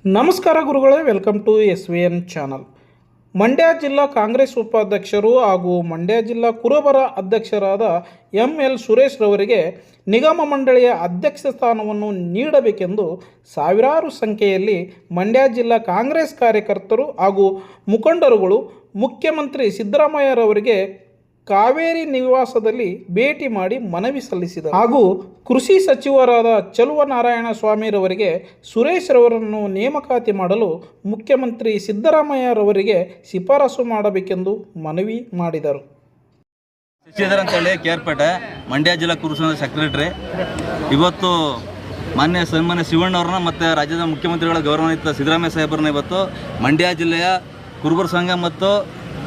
ನಮಸ್ಕಾರ ಗುರುಗಳೇ, welcome to SVN channel. Mandya ಜಿಲ್ಲಾ ಕಾಂಗ್ರೆಸ್ ಉಪಾಧ್ಯಕ್ಷರು ಹಾಗೂ ಮಂಡ್ಯ ಜಿಲ್ಲಾ ಕುರುಬರ ಅಧ್ಯಕ್ಷರಾದ ML ಸುರೇಶ್ ರವರಿಗೆ ನಿಗಮ ಮಂಡಳಿಯ ಅಧ್ಯಕ್ಷ ಸ್ಥಾನವನ್ನು ನೀಡಬೇಕೆಂದು ಸಾವಿರಾರು ಸಂಖ್ಯೆಯಲ್ಲಿ ಮಂಡ್ಯ ಜಿಲ್ಲಾ ಕಾಂಗ್ರೆಸ್ ಕಾರ್ಯಕರ್ತರು ಹಾಗೂ ಮುಖಂಡರುಗಳು ಮುಖ್ಯಮಂತ್ರಿ ಸಿದ್ದರಾಮಯ್ಯರವರಿಗೆ ಕಾವೇರಿ ನಿವಾಸದಲ್ಲಿ ಭೇಟಿ ಮಾಡಿ ಮನವಿ ಸಲ್ಲಿಸಿದರು. ಹಾಗೂ ಕೃಷಿ ಸಚಿವರಾದ ಚಲುವನಾರಾಯಣ ಸ್ವಾಮಿರವರಿಗೆ ಸುರೇಶ್ ರವರನ್ನು ನೇಮಕಾತಿ ಮಾಡಲು ಮುಖ್ಯಮಂತ್ರಿ ಸಿದ್ದರಾಮಯ್ಯರವರಿಗೆ ಶಿಫಾರಸು ಮಾಡಬೇಕೆಂದು ಮನವಿ ಮಾಡಿದರು. ಶಶಿಧರ್ ಅಂತೇಳಿ ಕೇರ್ಪೇಟೆ ಮಂಡ್ಯ ಜಿಲ್ಲಾ ಕುರುಬ ಸಂಘದ ಸೆಕ್ರೆಟರಿ. ಇವತ್ತು ಸನ್ಮಾನ್ಯ ಶಿವಣ್ಣವ್ರನ್ನ ಮತ್ತು ರಾಜ್ಯದ ಮುಖ್ಯಮಂತ್ರಿಗಳ ಗೌರವಾನ್ವಿತ ಸಿದ್ದರಾಮಯ್ಯ ಸಾಹೇಬರನ್ನ ಇವತ್ತು ಮಂಡ್ಯ ಜಿಲ್ಲೆಯ ಕುರುಬರ ಸಂಘ ಮತ್ತು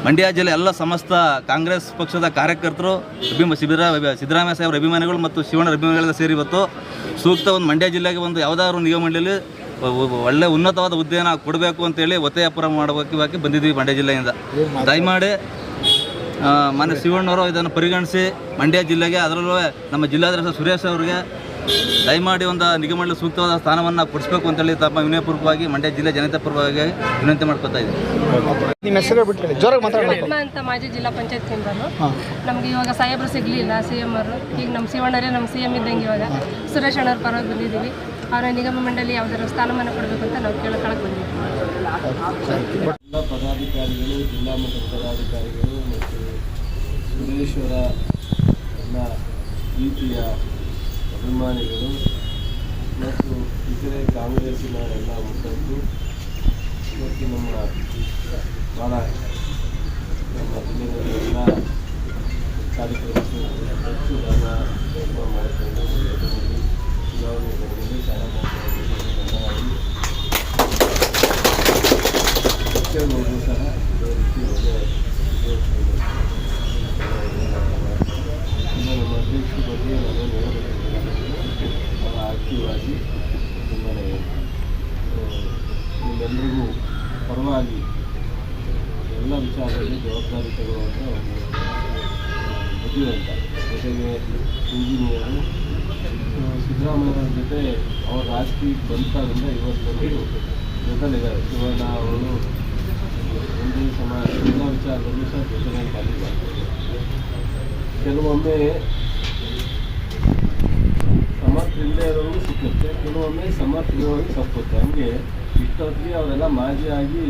ಮಂಡ್ಯ ಜಿಲ್ಲೆ ಎಲ್ಲ ಸಮಸ್ತ ಕಾಂಗ್ರೆಸ್ ಪಕ್ಷದ ಕಾರ್ಯಕರ್ತರು ಸಿದ್ದರಾಮಯ್ಯ ಸಾಹೇಬರ ಅಭಿಮಾನಿಗಳು ಮತ್ತು ಶಿವಣ್ಣರ ಅಭಿಮಾನಿಗಳೆಲ್ಲ ಸೇರಿ ಇವತ್ತು ಸೂಕ್ತ ಒಂದು ಮಂಡ್ಯ ಜಿಲ್ಲೆಗೆ ಒಂದು ಯಾವುದಾದ್ರು ನಿಗಮ ಮಂಡಳಿಯಲ್ಲಿ ಒಳ್ಳೆ ಉನ್ನತವಾದ ಹುದ್ದೆಯನ್ನು ಕೊಡಬೇಕು ಅಂತೇಳಿ ಒತ್ತಾಯಪುರ ಮಾಡಬೇಕು ಬಂದಿದ್ದೀವಿ ಮಂಡ್ಯ ಜಿಲ್ಲೆಯಿಂದ. ದಯಮಾಡಿ ಮಾನ್ಯ ಶಿವಣ್ಣವರು ಇದನ್ನು ಪರಿಗಣಿಸಿ ಮಂಡ್ಯ ಜಿಲ್ಲೆಗೆ, ಅದರಲ್ಲೂ ನಮ್ಮ ಜಿಲ್ಲಾಧ್ಯಕ್ಷ ಸುರೇಶ್ ಅವರಿಗೆ ದಯಮಾಡಿ ಒಂದು ನಿಗಮಂಡಳಿ ಸೂಕ್ತವಾದ ಸ್ಥಾನವನ್ನು ಕೊಡಿಸಬೇಕು ಅಂತೇಳಿ ತಮ್ಮ ವಿನಯಪೂರ್ವಕವಾಗಿ ಮಂಡ್ಯ ಜಿಲ್ಲೆ ಜನತೆ ಪರವಾಗಿ ವಿನಂತಿ ಮಾಡ್ಕೊತಾ ಇದ್ದೀವಿ. ಅಂತ ಮಾಜಿ ಜಿಲ್ಲಾ ಪಂಚಾಯತ್ ಮೆಂಬರು. ನಮ್ಗೆ ಇವಾಗ ಸಾಹೇಬರು ಸಿಗಲಿಲ್ಲ, CM ಅವರು. ಈಗ ನಮ್ಮ ಶಿವಣ್ಣರೇ ನಮ್ಮ CM ಇದ್ದಂಗೆ. ಇವಾಗ ಸುರೇಶ್ ಅಣ್ಣವ್ರ ಪರವಾಗಿ ಬಂದಿದ್ದೀವಿ. ಅವರ ನಿಗಮ ಮಂಡಳಿ ಯಾವುದಾದ್ರು ಸ್ಥಾನಮಾನ ಕೊಡಬೇಕು ಅಂತ ನಾವು ಕೇಳಕ್ಕೆ ಬಂದಿದ್ದೀವಿ. ಎಲ್ಲ ಪದಾಧಿಕಾರಿಗಳು, ಜಿಲ್ಲಾ ಮಟ್ಟದ ಪದಾಧಿಕಾರಿಗಳು ಮತ್ತು ಸುರೇಶ್ವರ ಎಲ್ಲ ರೀತಿಯ ಅಭಿಮಾನಿಗಳು ಮತ್ತು ಇತರೆ ಕಾಂಗ್ರೆಸ್ಸಿನ ಎಲ್ಲ ಮುಖಂಡರು ಮತ್ತು ಭಾಳ ನಮ್ಮ ಜಿಲ್ಲೆಯಲ್ಲಿ ಎಲ್ಲ ಕಾರ್ಯಕ್ರಮಗಳು ಹೆಚ್ಚು ದಾನ ಮಾಡಿಕೊಂಡು ಚುನಾವಣೆಗಳಲ್ಲಿ ಸಹ ಪ್ರತಿಯೊಂದು ಸಹ ನಮ್ಮ ಅಧ್ಯಕ್ಷರ ಬಗ್ಗೆ ನಾನು ಭಾಳ ಆಕ್ಟಿವ್ ಆಗಿ ನಿಮ್ಮೆಲ್ಲರಿಗೂ ಪರವಾಗಿ ಎಲ್ಲ ವಿಚಾರದಲ್ಲಿ ಜವಾಬ್ದಾರಿ ತಗೊಳ್ಳುವಂಥ ಒಂದು ಬುದ್ಧಿವಂತ, ಜೊತೆಗೆ ಇಂಜಿನಿಯರು. ಸಿದ್ದರಾಮಯ್ಯವ್ರ ಜೊತೆ ಅವರ ರಾಜಕೀಯಕ್ಕೆ ಬಂತಾಗಿಂದ ಇವತ್ತೊಂದು ಜೊತೆಲಿದ್ದಾರೆ. ಶಿವಣ್ಣ ಅವರು ಒಂದೇ ಸಮಾಜ ಎಲ್ಲ ವಿಚಾರದಲ್ಲೂ ಸಹ ಜೊತೆಗೆ ಬಂದಿದ್ದಾರೆ. ಕೆಲವೊಮ್ಮೆ ಸಮರ್ಥ ಇಲ್ಲದೆ ಇರೋರು ಸಿಕ್ಕುತ್ತೆ, ಕೆಲವೊಮ್ಮೆ ಸಮರ್ಥ ಇರೋರಿಗೆ ತಪ್ಪುತ್ತೆ. ಹಂಗೆ ಇಷ್ಟೊತ್ತಿಗೆ ಅವರೆಲ್ಲ ಮಾಜಿಯಾಗಿ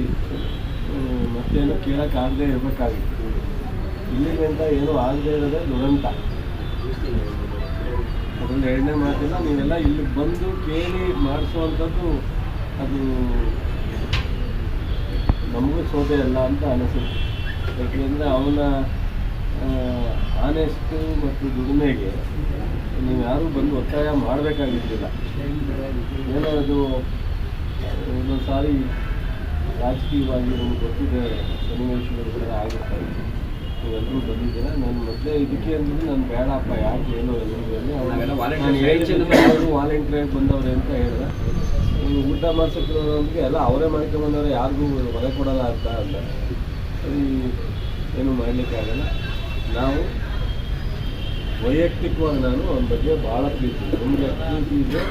ಮತ್ತೇನು ಕೇಳೋಕ್ಕಾಗದೇ ಇರಬೇಕಾಗಿತ್ತು. ಇಲ್ಲಿಗಂತ ಏನೂ ಆಗದೇ ಇರೋದೇ ದುರಂತ. ಅದರಲ್ಲಿ ಎರಡನೇ ಮಾತಿಲ್ಲ. ನೀವೆಲ್ಲ ಇಲ್ಲಿ ಬಂದು ಕೇಳಿ ಮಾಡಿಸುವಂಥದ್ದು ಅದು ನಮಗೂ ಸೋದೆ ಅಲ್ಲ ಅಂತ ಅನಿಸುತ್ತೆ. ಯಾಕೆಂದರೆ ಅವನ ಆನೆಸ್ಟು ಮತ್ತು ದುಡಿಮೆಗೆ ನೀವು ಯಾರೂ ಬಂದು ಒತ್ತಾಯ ಮಾಡಬೇಕಾಗಿದ್ದಿಲ್ಲ. ಏನೋ ಅದು ಒಂದೊಂದು ಸಾರಿ ರಾಜಕೀಯವಾಗಿ ನಮ್ಗೆ ಗೊತ್ತಿದೆ ಸನ್ನಿವೇಶಗಳು ಕೂಡ ಆಗಿರ್ತಾರೆ. ನೀವೆಲ್ಲರೂ ಬಂದಿದ್ದೀರ. ನಾನು ಮೊದಲೇ ಇದಕ್ಕೆ ಅಂದರೆ ನಾನು ಬೇಡಪ್ಪ ಯಾಕೆ ಏನೋ ನಾನು ಹೇಳಿದ್ರು ವಾಲಂಟಿಯರ್ ಬಂದವ್ರೆ ಅಂತ ಹೇಳಿದೆ. ಊಟ ಮಾಡ್ಸೋಕ್ಕೆ ಎಲ್ಲ ಅವರೇ ಮಾಡ್ಕೊಂಬಂದವ್ರೆ, ಯಾರಿಗೂ ಹೊರೆ ಕೊಡೋಲ್ಲ ಅಂತ ಅಂದ. ಸರಿ, ಏನೂ ಮಾಡಲಿಕ್ಕೆ ಆಗಲ್ಲ. ನಾವು ವೈಯಕ್ತಿಕವಾಗಿ ನಾನು ಅವನ ಬಗ್ಗೆ ಭಾಳ ಪ್ರೀತಿ, ನಿಮಗೆ ಪ್ರೀತಿ ಇದೆ,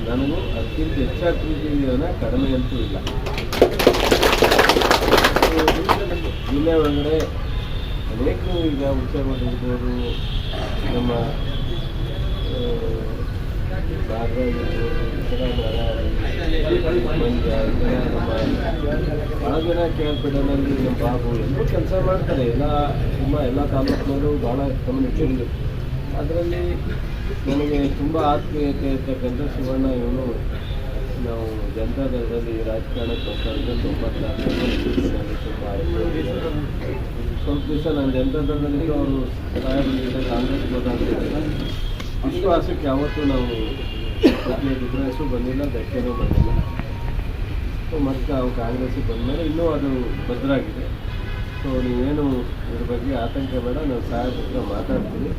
ನನಗೂ ಅದಕ್ಕಿಂತ ಹೆಚ್ಚಾಗಿ ಪ್ರೀತಿ ಇದೆಯೋ ಕಡಿಮೆ ಅಂತೂ ಇಲ್ಲ. ಜಿಲ್ಲೆ ಒಳಗಡೆ ಅನೇಕರು ಈಗ ಉಚ್ಚಗೊಂಡಿರ್ಬೋದು, ನಮ್ಮ ಮಂಡ್ಯ ನಮ್ಮ ಭಾಳ ಜನ ಕೇಳ್ಪೇಟೆನಲ್ಲಿ ನಮ್ಮ ಬಾಬು ಎಲ್ಲರೂ ಕೆಲಸ ಮಾಡ್ತಾರೆ. ಎಲ್ಲ ತಾಲೂಕಿನಲ್ಲೂ ಭಾಳ ಕಮ್ಯುನಿಟಿ. ಅದರಲ್ಲಿ ನನಗೆ ತುಂಬ ಆತ್ಮೀಯತೆ ಇರ್ತಕ್ಕಂಥ ಶಿವಣ್ಣ ಇವನು. ನಾವು ಜನತಾ ದಳದಲ್ಲಿ ರಾಜಕಾರಣಕ್ಕೆ ಬರ್ತಾಯಿದ್ದ 94 ತುಂಬ ಸ್ವಲ್ಪ ದಿವಸ ನಾನು ಜನತಾ ದಳದಲ್ಲಿ ಅವರು ಸಾಹೇಬರಿಂದ ಕಾಂಗ್ರೆಸ್ ಹೋದಾಗ್ತಿದ್ದಿಲ್ಲ. ವಿಶ್ವಾಸಕ್ಕೆ ಯಾವತ್ತೂ ನಾವು ಡಿಫ್ರೆನ್ಸು ಬಂದಿಲ್ಲ, ಧಕ್ಕೆನೂ ಬಂದಿಲ್ಲ. ಮತ್ತು ನಾವು ಕಾಂಗ್ರೆಸ್ಸಿಗೆ ಬಂದಮೇಲೆ ಇನ್ನೂ ಅದು ಭದ್ರಾಗಿದೆ. ಸೊ ನೀವೇನು ಇದ್ರ ಬಗ್ಗೆ ಆತಂಕ ಬೇಡ, ನಾನು ಸಾಹೇಬ್ರ ಹತ್ರ ಮಾತಾಡ್ತೀನಿ.